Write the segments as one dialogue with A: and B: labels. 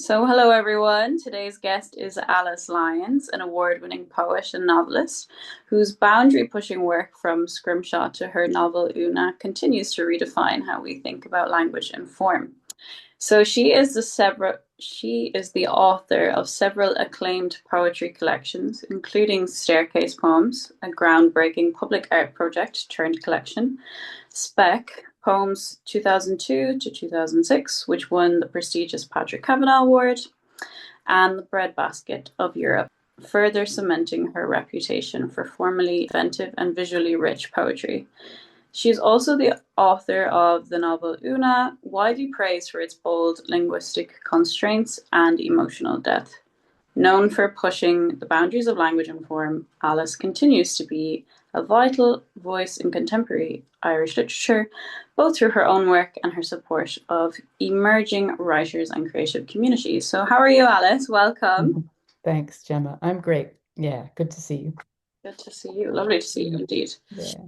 A: So, hello everyone. Today's guest is Alice Lyons, an award-winning poet and novelist whose boundary-pushing work from Scrimshaw to her novel Una continues to redefine how we think about language and form. So, she is the author of several acclaimed poetry collections, including Staircase Poems, a groundbreaking public art project turned collection, Spec, Poems 2002 to 2006, which won the prestigious Patrick Kavanagh Award, and The Breadbasket of Europe, further cementing her reputation for formally inventive and visually rich poetry. She is also the author of the novel Una, widely praised for its bold linguistic constraints and emotional depth. Known for pushing the boundaries of language and form, Alice continues to be a vital voice in contemporary Irish literature, both through her own work and her support of emerging writers and creative communities. So, how are you, Alice? Welcome.
B: Mhm. Thanks, Gemma. I'm great. Yeah, good to see you.
A: Good to see you. Lovely to see you indeed.
B: Yeah.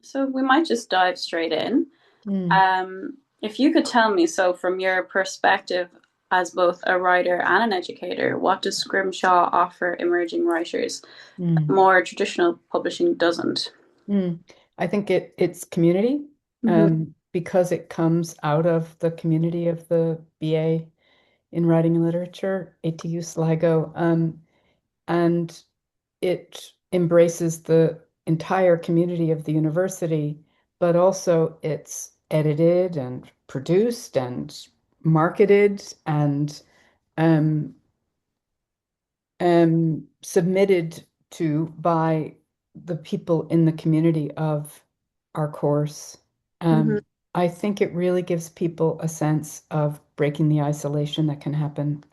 A: So we might just dive straight in.
B: Mm,
A: If you could tell me, so from your perspective as both a writer and an educator, what does Scrimshaw offer emerging writers that
B: mm,
A: more traditional publishing doesn't?
B: mm. I think it's community,
A: Hmm.
B: because it comes out of the community of the BA in Writing and Literature, ATU Sligo, and it embraces the entire community of the university, but also it's edited and produced and marketed and um, submitted to by the people in the community of our course.
A: Hmm.
B: I think it really gives people a sense of breaking the isolation that can happen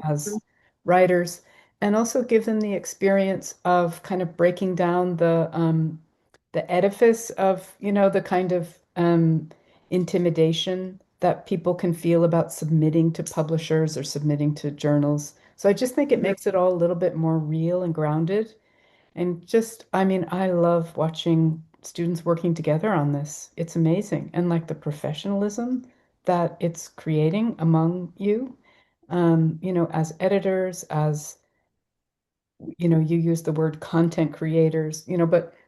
B: as writers, and also give them the experience of kind of breaking down the edifice of, the kind of intimidation that people can feel about submitting to publishers or submitting to journals. So I just think it
A: Hmm.
B: makes it all a little bit more real and grounded. And just, I mean, I love watching students working together on this. It's amazing. And like the professionalism that it's creating among you, as editors, as you use the word content creators,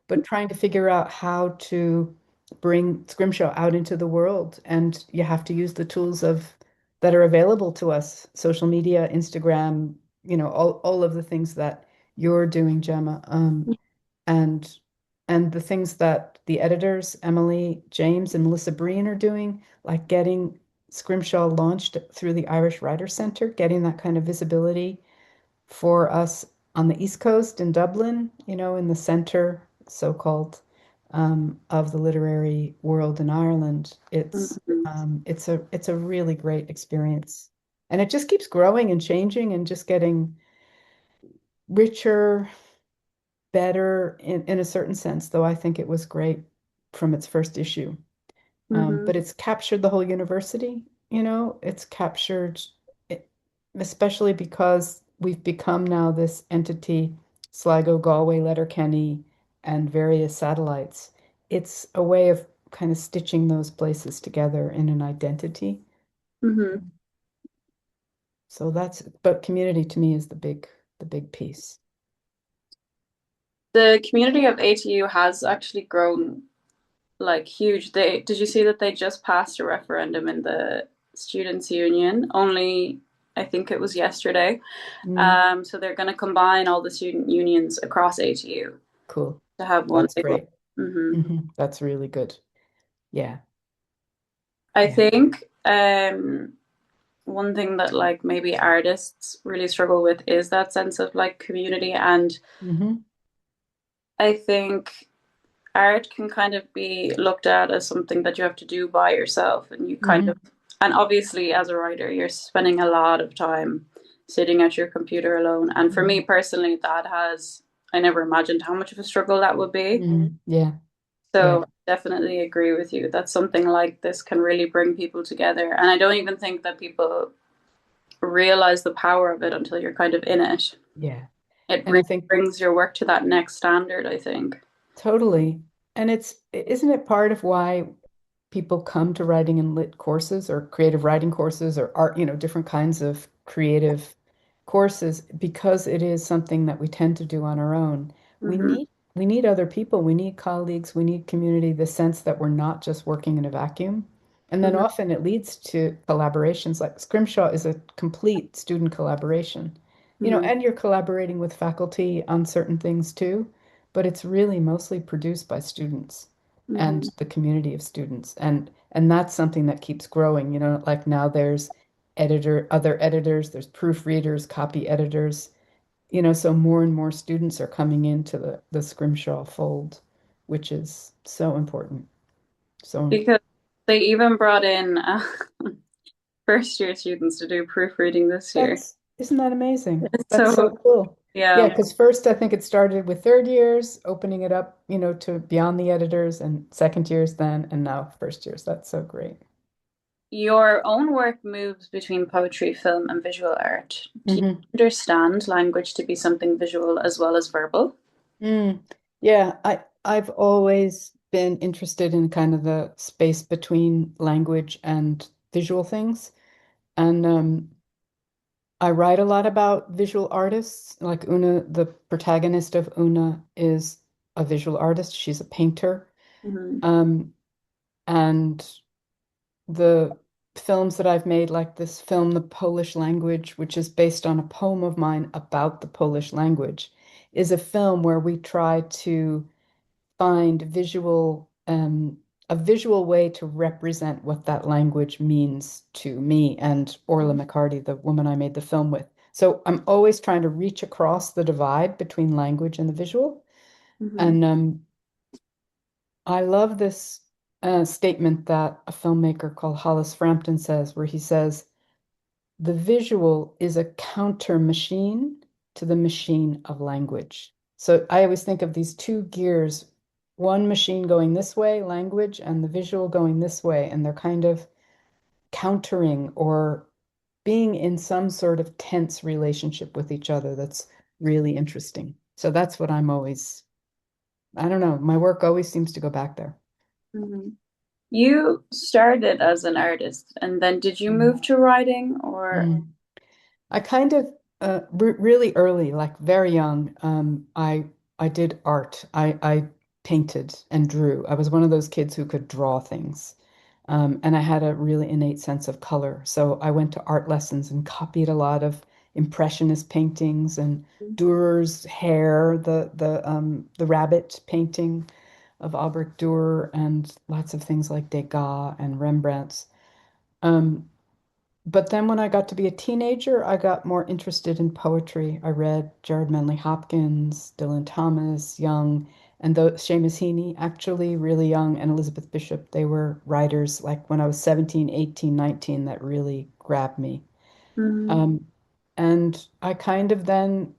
B: but trying to figure out how to bring Scrimshaw out into the world. And you have to use the tools that are available to us, social media, Instagram, all of the things that you're doing, Gemma. And and the things that the editors, Emily James and Melissa Breen, are doing, like getting Scrimshaw launched through the Irish Writer Centre, getting that kind of visibility for us on the East Coast in Dublin, in the center, so-called, of the literary world in Ireland.
A: Hmm.
B: It's a really great experience, and it just keeps growing and changing and just getting richer, better in a certain sense. Though I think it was great from its first issue.
A: Hmm.
B: But it's captured the whole university, it's captured it, especially because we've become now this entity, Sligo, Galway, Letterkenny, and various satellites. It's a way of kind of stitching those places together in an identity.
A: Hmm.
B: So but community to me is the big piece.
A: The community of ATU has actually grown like huge. Did you see that they just passed a referendum in the Students' Union? Only I think it was yesterday.
B: Mm,
A: So they're going to combine all the student unions across ATU
B: cool.
A: to have one
B: That's
A: big one.
B: great.
A: Hmm.
B: That's really good. Yeah.
A: I
B: Yeah.
A: think one thing that like maybe artists really struggle with is that sense of like community, and
B: hmm
A: I think art can kind of be looked at as something that you have to do by yourself, and you kind of,
B: hmm
A: and obviously as a writer you're spending a lot of time sitting at your computer alone, and for me
B: hmm
A: personally that has, I never imagined how much of a struggle that would be.
B: Yeah. Yeah.
A: So I definitely agree with you that something like this can really bring people together, and I don't even think that people realize the power of it until you're kind of in it.
B: Yeah.
A: It
B: And I
A: really
B: think
A: brings your work to that next standard, I think.
B: totally. And isn't it part of why? people come to writing and lit courses or creative writing courses or art, different kinds of creative courses because it is something that we tend to do on our own. We
A: Mm-hmm.
B: need we need other people, we need colleagues, we need community, the sense that we're not just working in a vacuum. And then
A: Mm-hmm.
B: often it leads to collaborations. Like Scrimshaw is a complete student collaboration.
A: Mm-hmm.
B: And you're collaborating with faculty on certain things too, but it's really mostly produced by students
A: Mm-hmm.
B: and the community of students. And that's something that keeps growing. Like now there's other editors, there's proofreaders, copy editors, so more and more students are coming into the Scrimshaw fold, which is so important. So
A: Because they even brought in first year students to do proofreading this year.
B: isn't that amazing? That's so
A: So,
B: cool. Yeah,
A: yeah,
B: because first I think it started with third years, opening it up, to beyond the editors, and second years then, and now first years. That's so great.
A: your own work moves between poetry, film, and visual art. Do you
B: Hmm.
A: understand language to be something visual as well as verbal?
B: Mm. Yeah, I've always been interested in kind of the space between language and visual things. And I write a lot about visual artists. Like Una, the protagonist of Una is a visual artist. She's a painter.
A: Mm-hmm.
B: Um, and the films that I've made, like this film, The Polish Language, which is based on a poem of mine about the Polish language, is a film where we try to find a visual way to represent what that language means to me and Orla McCarty, the woman I made the film with. So I'm always trying to reach across the divide between language and the visual.
A: Mm-hmm.
B: And I love this statement that a filmmaker called Hollis Frampton says, where he says, the visual is a counter machine to the machine of language. So I always think of these two gears, one machine going this way, language, and the visual going this way, and they're kind of countering or being in some sort of tense relationship with each other that's really interesting. So that's what I don't know, my work always seems to go back there.
A: Mm-hmm. You started as an artist, and then did you
B: Mm.
A: move to writing or?
B: Mm. I kind of really early, like very young, I did art. I painted and drew. I was one of those kids who could draw things. And I had a really innate sense of color. So I went to art lessons and copied a lot of impressionist paintings and Durer's hair, the rabbit painting of Albrecht Dürer, and lots of things like Degas and Rembrandt's. Um, but then when I got to be a teenager, I got more interested in poetry. I read Jared Manley Hopkins, Dylan Thomas, Young, and Seamus Heaney, actually really young, and Elizabeth Bishop. They were writers like when I was 17, 18, 19 that really grabbed me.
A: Mm-hmm.
B: Um, and I kind of then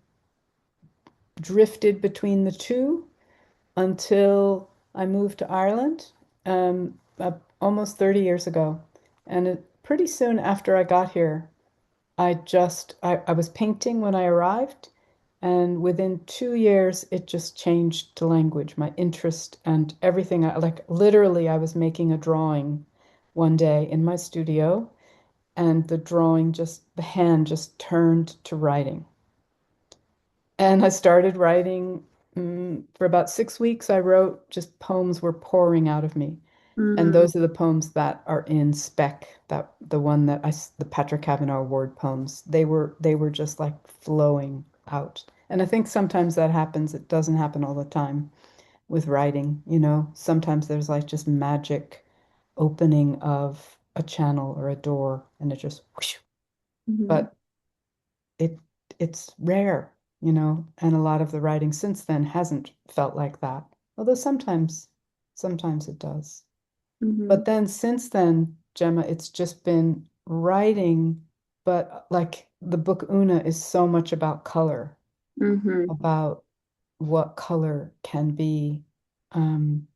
B: drifted between the two until I moved to Ireland almost 30 years ago. And pretty soon after I got here, I was painting when I arrived, and within 2 years, it just changed to language, my interest and everything. Like literally, I was making a drawing one day in my studio, and the hand just turned to writing. And I started writing. For about 6 weeks, I wrote just poems were pouring out of me. And
A: Mm-hmm.
B: those are the poems that are in spec, that the one that the Patrick Kavanagh Award poems, they were just like flowing out. And I think sometimes that happens. It doesn't happen all the time with writing, Sometimes there's like just magic opening of a channel or a door and it just whoosh.
A: Mm-hmm.
B: But it it's rare, and a lot of the writing since then hasn't felt like that. Although sometimes it does.
A: Mm-hmm.
B: But then since then, Gemma, it's just been writing, but like the book Una is so much about color,
A: Mm-hmm.
B: about what color can be, um,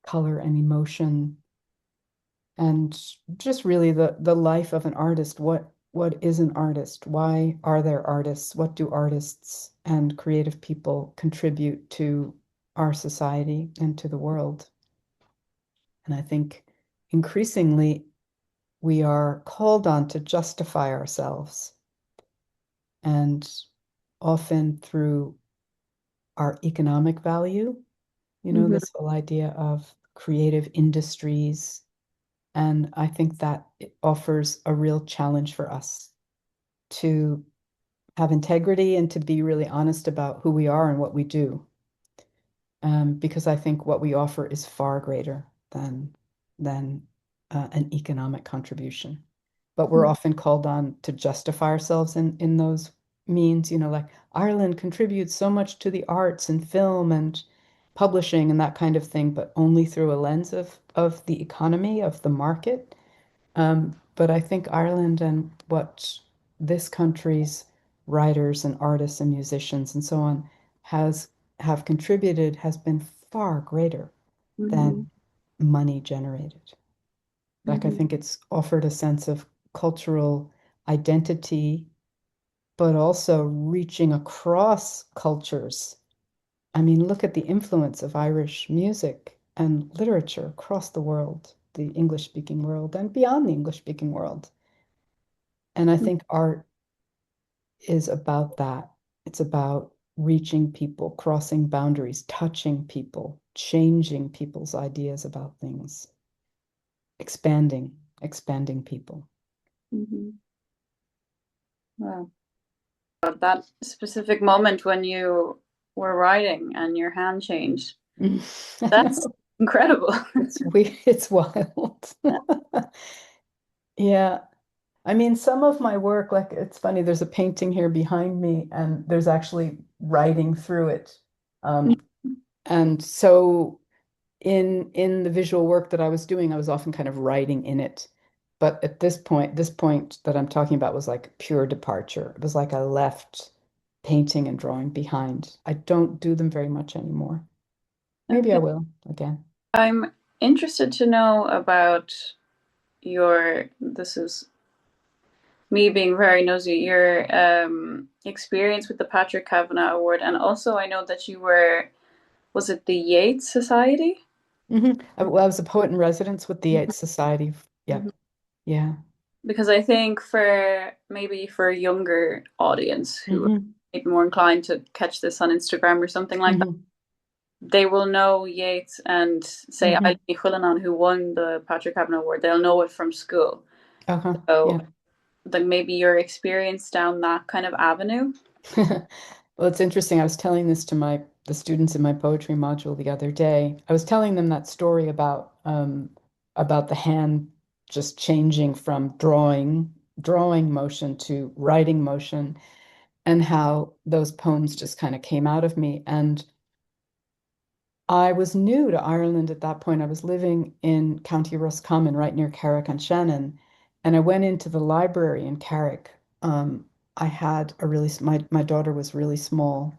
B: color and emotion, and just really the life of an artist. What is an artist? Why are there artists? What do artists and creative people contribute to our society and to the world? And I think increasingly we are called on to justify ourselves, and often through our economic value,
A: Hmm.
B: this whole idea of creative industries. And I think that it offers a real challenge for us to have integrity and to be really honest about who we are and what we do. Because I think what we offer is far greater than an economic contribution. But we're often called on to justify ourselves in those means, like Ireland contributes so much to the arts and film and publishing and that kind of thing, but only through a lens of the economy, of the market. But I think Ireland and what this country's writers and artists and musicians and so on has have contributed has been far greater
A: Hmm.
B: than money generated. Like I
A: Hmm.
B: think it's offered a sense of cultural identity, but also reaching across cultures. I mean, look at the influence of Irish music and literature across the world, the English speaking world and beyond the English speaking world. And I think art is about that. It's about reaching people, crossing boundaries, touching people, changing people's ideas about things, expanding people.
A: Hmm. Wow. That specific moment when you were writing and your hand changed.
B: I
A: That's
B: know.
A: incredible.
B: It's weird. It's wild. Yeah. I mean, some of my work, like it's funny, there's a painting here behind me, and there's actually writing through it. Um, and so in the visual work that I was doing, I was often kind of writing in it. But at this point that I'm talking about was like pure departure. It was like I left painting and drawing behind. I don't do them very much anymore. Maybe I
A: Okay.
B: will again.
A: I'm interested to know about this is me being very nosy, your experience with the Patrick Kavanagh Award. And also, I know that was it the Yates Society?
B: Well, I was a poet in residence with the Yates Society.
A: Mhm.
B: Yep. Yeah.
A: Because I think for maybe for a younger audience who
B: hmm
A: may be more inclined to catch this on Instagram or something like that,
B: hmm
A: they will know Yates and say Ali
B: hmm
A: Khulanan, who won the Patrick Kavanagh Award. They'll know it from school.
B: Uh-huh.
A: So
B: Yeah.
A: like maybe your experience down that kind of avenue.
B: Well, it's interesting. I was telling this to the students in my poetry module the other day. I was telling them that story about the hand just changing from drawing motion to writing motion, and how those poems just kind of came out of me. And I was new to Ireland at that point. I was living in County Roscommon, right near Carrick-on-Shannon, and I went into the library in Carrick. I had my daughter was really small,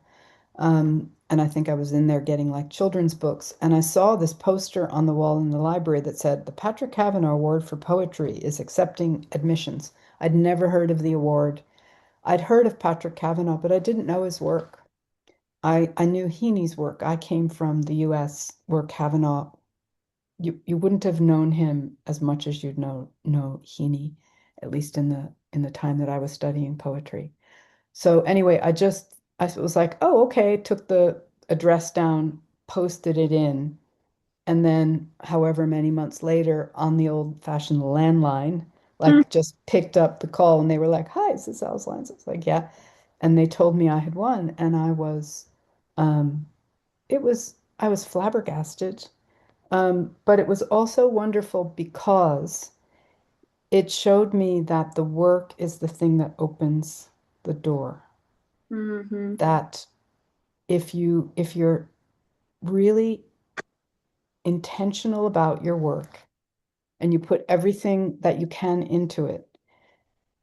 B: and I think I was in there getting like children's books, and I saw this poster on the wall in the library that said the Patrick Kavanagh Award for Poetry is accepting admissions. I'd never heard of the award. I'd heard of Patrick Kavanagh, but I didn't know his work. I knew Heaney's work. I came from the US where Kavanaugh, you wouldn't have known him as much as you'd know Heaney, at least in the time that I was studying poetry. So anyway, I was like, oh, okay, took the address down, posted it in, and then however many months later on the old-fashioned landline, like just picked up the call and they were like, hi, is this Alice Lyons? I was like, yeah. And they told me I had won, and um, I was flabbergasted. But it was also wonderful because it showed me that the work is the thing that opens the door.
A: Mm-hmm.
B: That if you're really intentional about your work and you put everything that you can into it,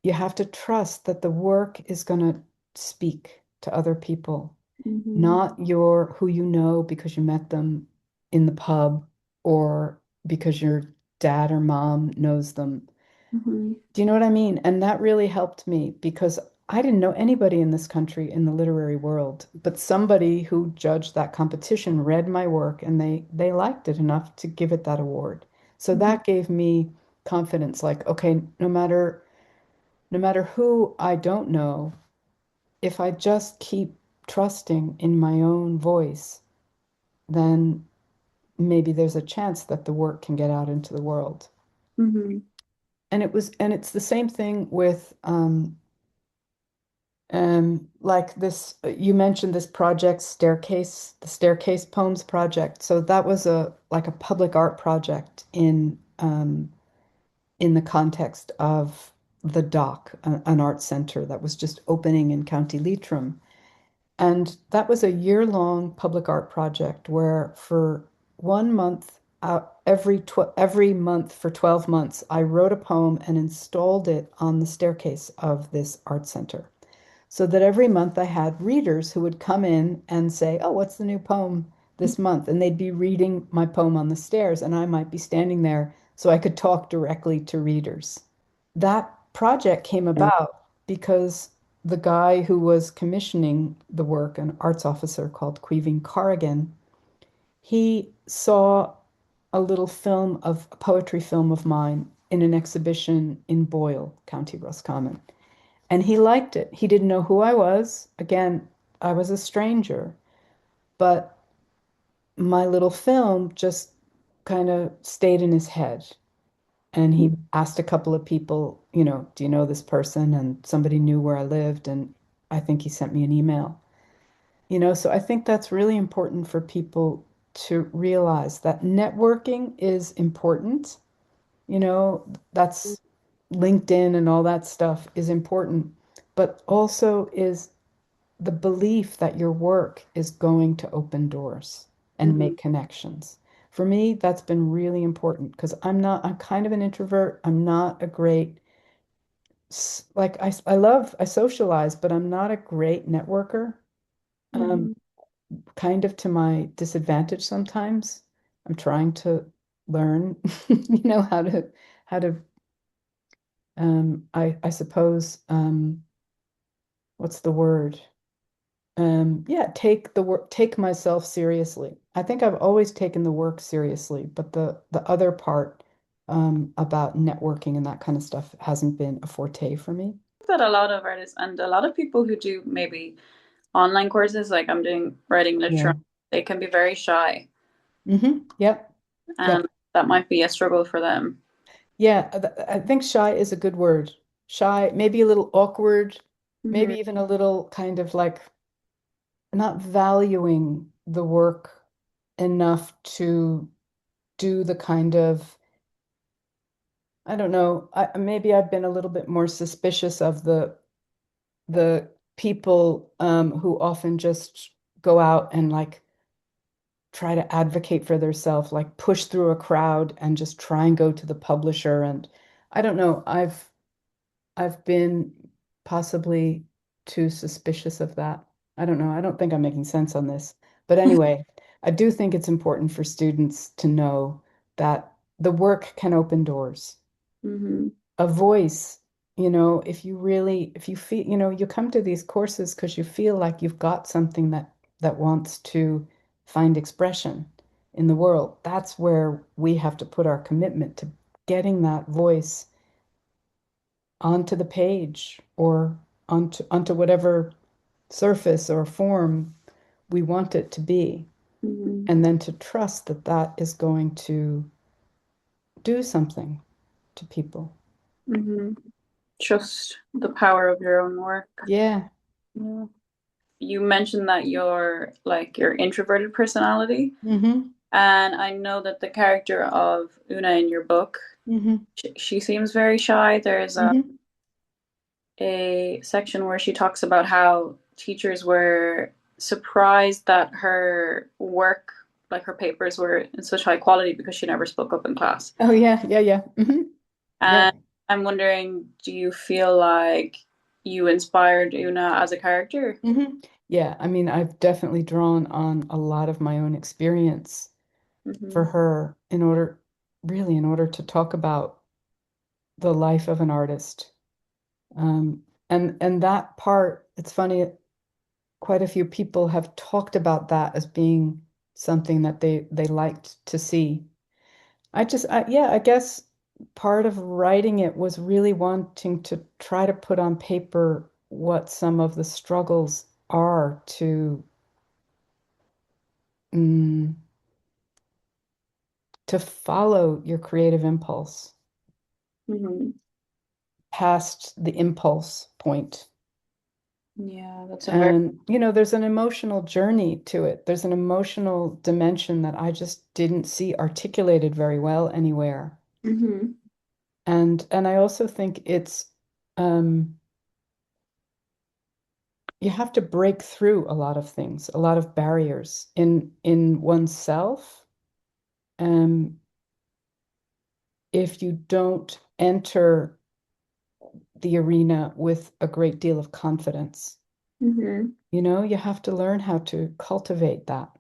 B: you have to trust that the work is going to speak to other people,
A: Mm-hmm.
B: not your who you know because you met them in the pub or because your dad or mom knows them.
A: Mm-hmm.
B: Do you know what I mean? And that really helped me because I didn't know anybody in this country in the literary world, but somebody who judged that competition read my work and they liked it enough to give it that award. So
A: Mhm.
B: that gave me confidence, like, okay, no matter who I don't know, if I just keep trusting in my own voice, then maybe there's a chance that the work can get out into the world.
A: Mhm.
B: And it's the same thing with like this, you mentioned this project, Staircase, the Staircase Poems project. So that was a like a public art project in the context of the Dock, an art center that was just opening in County Leitrim. And that was a year-long public art project where for 1 month, every month for 12 months, I wrote a poem and installed it on the staircase of this art center. So that every month I had readers who would come in and say, "Oh, what's the new poem this month?" And they'd be reading my poem on the stairs, and I might be standing there so I could talk directly to readers. That project came about because the guy who was commissioning the work, an arts officer called Caoimhín Corrigan, he saw a little film of a poetry film of mine in an exhibition in Boyle, County Roscommon. And he liked it. He didn't know who I was. Again, I was a stranger, but my little film just kind of stayed in his head. And he asked a couple of people, do you know this person? And somebody knew where I lived. And I think he sent me an email. So I think that's really important for people to realize that networking is important. That's LinkedIn and all that stuff is important, but also is the belief that your work is going to open doors and
A: Mhm.
B: make connections. For me, that's been really important because I'm kind of an introvert. I'm not a great, like, I socialize, but I'm not a great networker. Um,
A: Mhm.
B: kind of to my disadvantage sometimes. I'm trying to learn, how to, I suppose, what's the word? Yeah, take myself seriously. I think I've always taken the work seriously, but the other part about networking and that kind of stuff hasn't been a forte for me.
A: That a lot of artists and a lot of people who do maybe online courses, like I'm doing writing literature,
B: Yeah.
A: they can be very shy,
B: Yep.
A: and
B: Yep.
A: that might be a struggle for them.
B: Yeah, I think shy is a good word. Shy, maybe a little awkward,
A: Hmm.
B: maybe even a little kind of like not valuing the work enough to do the kind of, I don't know, maybe I've been a little bit more suspicious of the people who often just go out and like try to advocate for themselves, like push through a crowd and just try and go to the publisher. And I don't know, I've been possibly too suspicious of that. I don't know. I don't think I'm making sense on this. But anyway, I do think it's important for students to know that the work can open doors.
A: Hmm.
B: A voice, if you feel, you come to these courses because you feel like you've got something that wants to find expression in the world. That's where we have to put our commitment to getting that voice onto the page or onto whatever surface or form we want it to be,
A: Hmm.
B: and then to trust that that is going to do something to people.
A: Hmm. Trust the power of your own work.
B: Yeah.
A: Yeah. You mentioned that you're like your introverted personality,
B: Mm-hmm.
A: and I know that the character of Una in your book,
B: Mm-hmm.
A: she seems very shy. There's
B: Mm-hmm.
A: a section where she talks about how teachers were surprised that her work, like her papers, were in such high quality because she never spoke up in class.
B: Oh yeah, yeah, yeah. Mm-hmm. Yeah.
A: And I'm wondering, do you feel like you inspired Una as a character?
B: Mm-hmm. Yeah, I mean, I've definitely drawn on a lot of my own experience for
A: Hmm.
B: her in order to talk about the life of an artist. And that part, it's funny, quite a few people have talked about that as being something that they liked to see. Yeah, I guess part of writing it was really wanting to try to put on paper what some of the struggles are mm, to follow your creative impulse
A: Hmm.
B: past the impulse point.
A: Yeah, that's a very.
B: And, there's an emotional journey to it. There's an emotional dimension that I just didn't see articulated very well anywhere.
A: Hmm.
B: And I also think um, you have to break through a lot of things, a lot of barriers in oneself. Um, if you don't enter the arena with a great deal of confidence,
A: Hmm.
B: you have to learn how to cultivate that.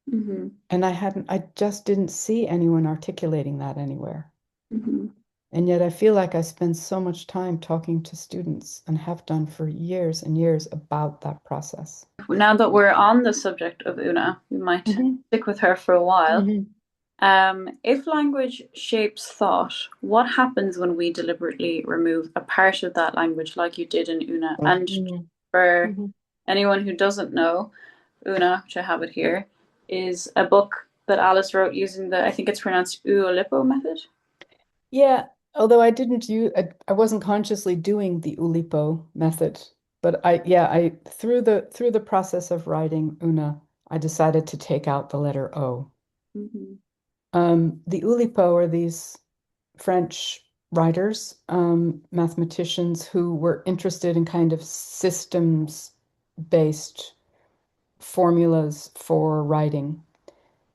A: Hmm.
B: And I just didn't see anyone articulating that anywhere.
A: Hmm.
B: And yet I feel like I spend so much time talking to students and have done for years and years about that process.
A: Now that we're on the subject of Una, we might
B: Hmm.
A: stick with her for a while.
B: Hmm.
A: If language shapes thought, what happens when we deliberately remove a part of that language, like you did in Una? And
B: Hmm.
A: for
B: Hmm.
A: anyone who doesn't know, Una, which I have it here, is a book that Alice wrote using the, I think it's pronounced Uolipo method.
B: Yeah, although I wasn't consciously doing the Ulipo method, but I through the process of writing Una, I decided to take out the letter O.
A: Hmm.
B: The Ulipo are these French writers, mathematicians who were interested in kind of systems-based formulas for writing.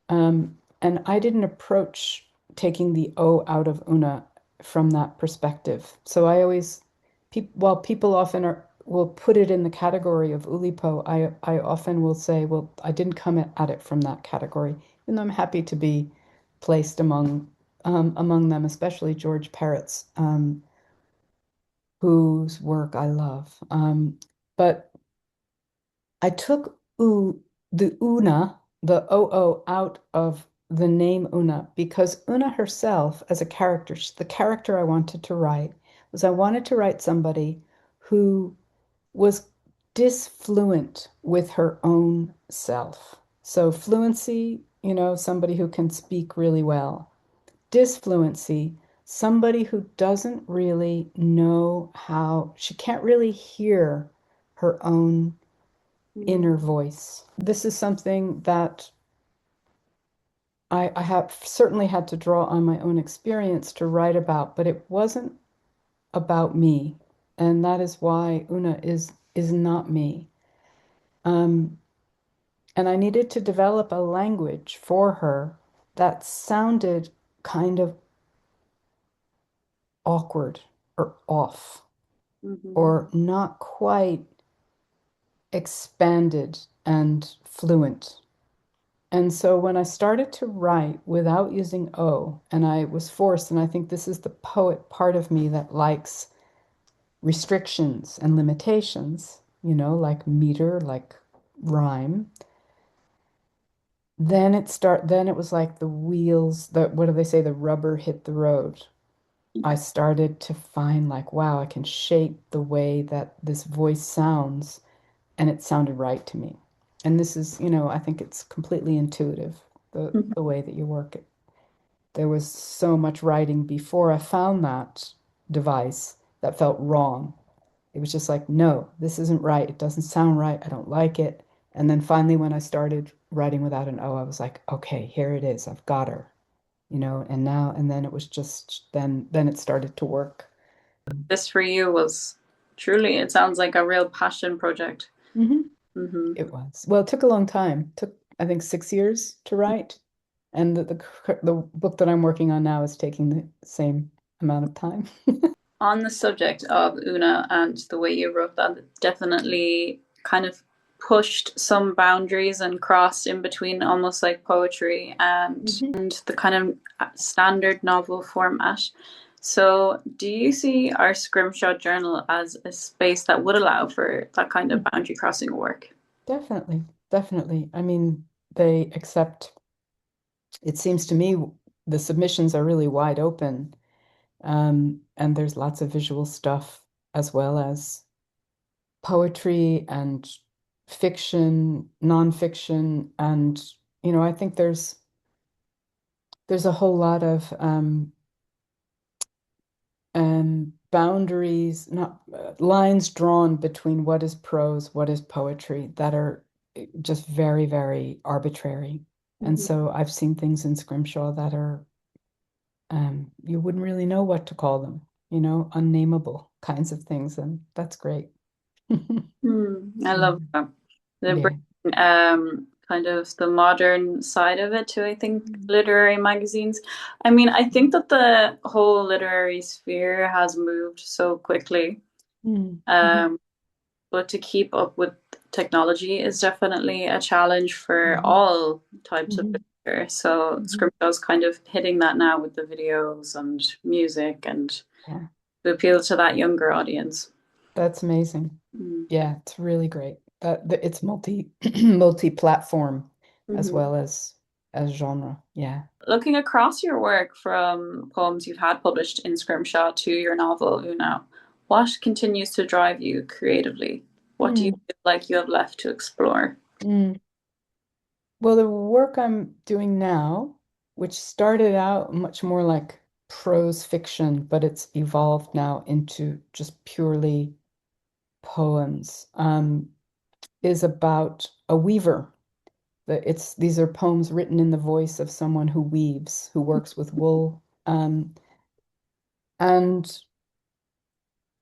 B: And I didn't approach taking the O out of Una from that perspective. So I always, while people often will put it in the category of Ulipo, I often will say, well, I didn't come at it from that category, even though I'm happy to be placed among them, especially George Parrott's, whose work I love. But I took the Una, the OO, out of the name Una because Una herself, as a character, the character I wanted to write was I wanted to write somebody who was disfluent with her own self. So, fluency, somebody who can speak really well. Disfluency, somebody who doesn't really know how, she can't really hear her own
A: Mm-hmm.
B: inner voice. This is something that I have certainly had to draw on my own experience to write about, but it wasn't about me. And that is why Una is not me. Um, and I needed to develop a language for her that sounded kind of awkward or off
A: Mm-hmm.
B: or not quite expanded and fluent. And so when I started to write without using O, and I was forced, and I think this is the poet part of me that likes restrictions and limitations, like meter, like rhyme. Then it was like the wheels, what do they say, the rubber hit the road. I started to find like, wow, I can shape the way that this voice sounds, and it sounded right to me. And this is, I think it's completely intuitive, the way that you work it. There was so much writing before I found that device that felt wrong. It was just like, no, this isn't right. It doesn't sound right. I don't like it. And then finally, when I started writing without an O, I was like, okay, here it is. I've got her, and then it was just, then it started to work.
A: This for you was truly, it sounds like a real passion project.
B: Hmm.
A: Hmm.
B: It was. Well, it took a long time. It took, I think, 6 years to write. And the book that I'm working on now is taking the same amount of time.
A: On the subject of Una and the way you wrote that, definitely kind of pushed some boundaries and crossed in between almost like poetry
B: Mhm.
A: and the kind of standard novel format. So, do you see our Scrimshaw journal as a space that would allow for that kind of boundary crossing work?
B: Definitely, definitely. I mean, they accept, it seems to me, the submissions are really wide open. And there's lots of visual stuff as well as poetry and fiction, nonfiction, and I think there's a whole lot of boundaries, not lines drawn between what is prose, what is poetry, that are just very, very arbitrary. And
A: Mhm.
B: so I've seen things in Scrimshaw that are you wouldn't really know what to call them, unnameable kinds of things, and that's great.
A: I love
B: Mm,
A: that. They bring
B: yeah.
A: kind of the modern side of it to, I think, literary magazines. I mean, I think that the whole literary sphere has moved so quickly.
B: Mm, mhm,
A: Um, but to keep up with technology is definitely a challenge for
B: mhm,
A: all types of
B: mhm,
A: literature. So
B: mhm.
A: Scrimshaw's kind of hitting that now with the videos and music and
B: Yeah,
A: to appeal to that younger audience.
B: that's amazing.
A: Mm.
B: Yeah, it's really great. It's multi-platform as
A: Mhm.
B: well as genre. Yeah.
A: Looking across your work from poems you've had published in Scrimshaw to your novel, Una, what continues to drive you creatively? What do you
B: Mm,
A: feel like you have left to explore?
B: mm. Well, the work I'm doing now, which started out much more like prose fiction, but it's evolved now into just purely poems, is about a weaver. These are poems written in the voice of someone who weaves, who works with wool.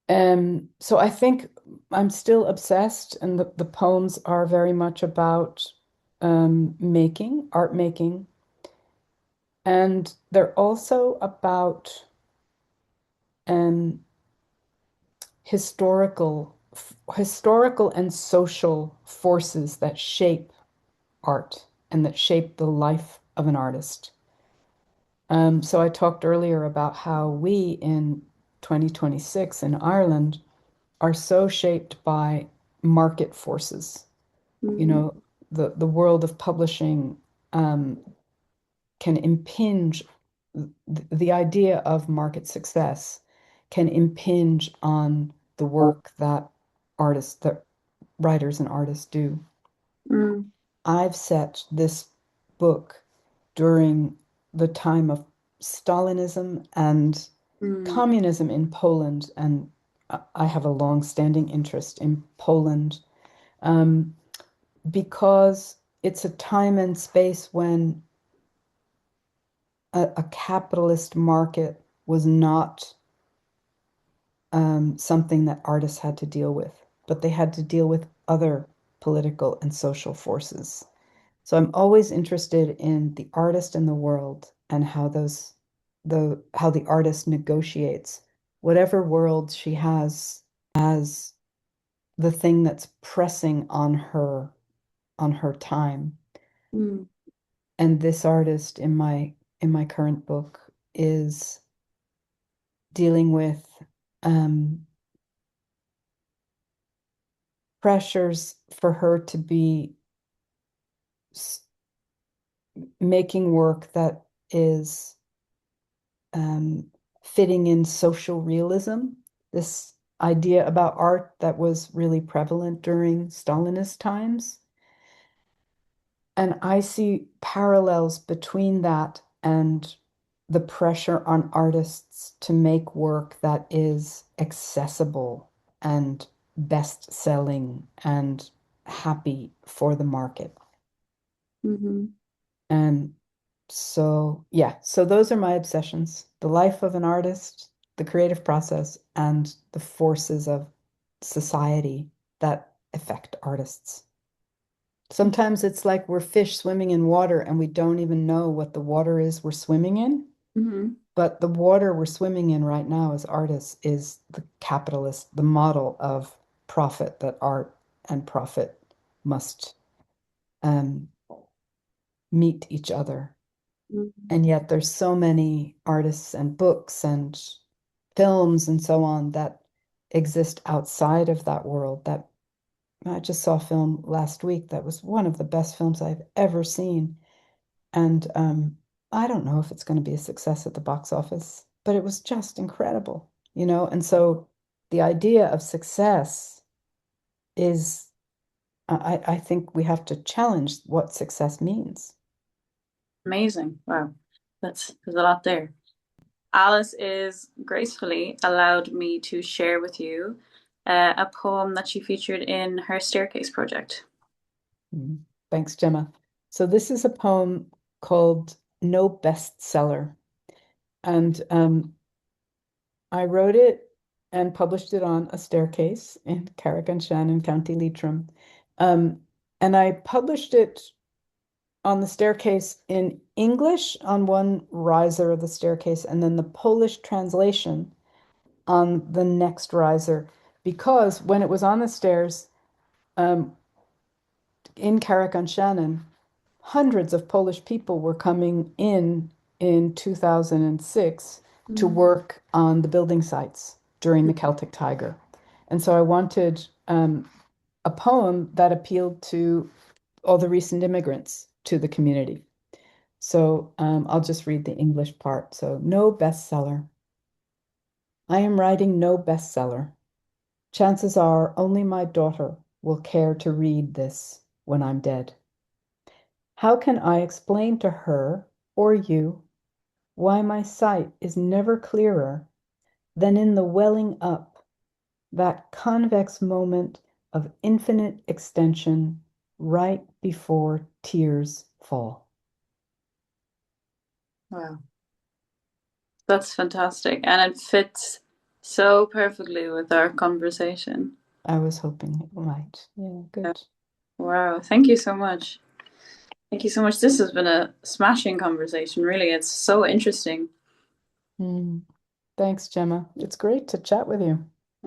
B: And so I think I'm still obsessed, and the poems are very much about art making, and they're also about um, historical and social forces that shape art and that shape the life of an artist. So I talked earlier about how we in 2026 in Ireland are so shaped by market forces. You
A: Mhm.
B: know, the world of publishing um, can impinge, the idea of market success can impinge on the work that writers and artists do.
A: Mm,
B: I've set this book during the time of Stalinism and
A: mm,
B: communism in Poland, and I have a long-standing interest in Poland um, because it's a time and space when a capitalist market was not something that artists had to deal with, but they had to deal with other political and social forces. So I'm always interested in the artist and the world and how the artist negotiates whatever world she has as the thing that's pressing on her time.
A: mm,
B: And this artist in my current book is dealing with um, pressures for her to be making work that is um, fitting in social realism, this idea about art that was really prevalent during Stalinist times. And I see parallels between that and the pressure on artists to make work that is accessible and best-selling and happy for the market.
A: mhm,
B: And so, yeah, so those are my obsessions: the life of an artist, the creative process, and the forces of society that affect artists. Sometimes it's like we're fish swimming in water and we don't even know what the water is we're swimming in.
A: mhm,
B: But the water we're swimming in right now as artists is the model of profit, that art and profit must um, meet each other.
A: mhm,
B: And yet there's so many artists and books and films and so on that exist outside of that world. That I just saw a film last week that was one of the best films I've ever seen. And I don't know if it's going to be a success at the box office, but it was just incredible, you know? And so the idea of success is, I think we have to challenge what success means.
A: Amazing. Wow. There's a lot there. Alice is gracefully allowed me to share with you a poem that she featured in her staircase project.
B: Mm. Thanks, Gemma. So this is a poem called No Bestseller. And I wrote it and published it on a staircase in Carrick-on-Shannon, County Leitrim. Um, and I published it on the staircase in English on one riser of the staircase, and then the Polish translation on the next riser. Because when it was on the stairs in Carrick-on-Shannon, hundreds of Polish people were coming in 2006 to
A: Mm.
B: work on the building sites during the Celtic Tiger. And so I wanted a poem that appealed to all the recent immigrants to the community. So I'll just read the English part. So, no bestseller. I am writing no bestseller. Chances are only my daughter will care to read this when I'm dead. How can I explain to her or you why my sight is never clearer than in the welling up, that convex moment of infinite extension right before tears fall?
A: Wow. That's fantastic. And it fits so perfectly with our conversation.
B: I was hoping it might. Yeah,
A: Yeah.
B: good.
A: Wow. Thank you so much. Thank you so much. This has been a smashing conversation, really. It's so interesting.
B: Mm. Thanks, Gemma. It's great to chat with you.